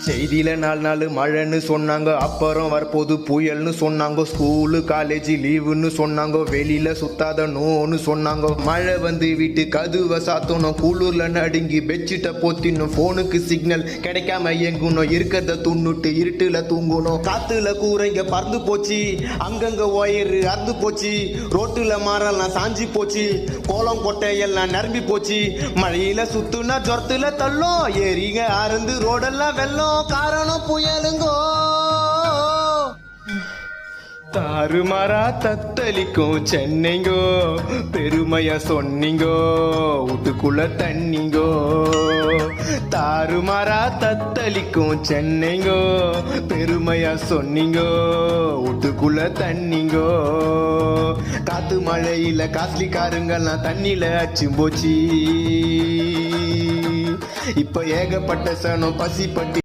செய்தியில 4 மழைன்னு சொன்னாங்க, அப்புறம் வரப்போது புயல்னு சொன்னாங்க. ஸ்கூலு காலேஜ் லீவுன்னு சொன்னாங்க, வெளியில சுத்தாத நோன்னு சொன்னாங்க. மழை வந்து வீட்டு கதுவை சாத்தணும், குளூர்ல நடுங்கி பெட்ஷீட்டை போத்தினும், போனுக்கு சிக்னல் கிடைக்காம இயங்கணும், இருக்கிறத துண்ணுட்டு இருட்டுல தூங்கணும். காத்துல கூரைங்க பறந்து போச்சு, அங்கங்க ஒயரு அறுந்து போச்சு, ரோட்டுல மரம்லாம் சாஞ்சி போச்சு, கோலம் கொட்டை எல்லாம் நிரம்பி போச்சு. மழையில சுத்துனா ஜொரத்துல தள்ளும், ஏறிங்க அறந்து ரோடெல்லாம் வெள்ளம், காரணம் புயலுங்கோ. தாறுமாறா தத்தளிக்கும் சென்னைங்கோ, பெருமையா சொன்னீங்கோ, வீட்டுக்குள்ள தண்ணிங்கோ. தாறுமாறா தத்தளிக்கும் சென்னைங்கோ, பெருமையா சொன்னீங்கோ, வீட்டுக்குள்ள தண்ணிங்கோ. காத்து மழையில காஸ்ட்லி காருங்கெல்லாம் தண்ணியில அச்சும் போச்சு. இப்ப ஏகப்பட்ட சனம் பசி பட்டி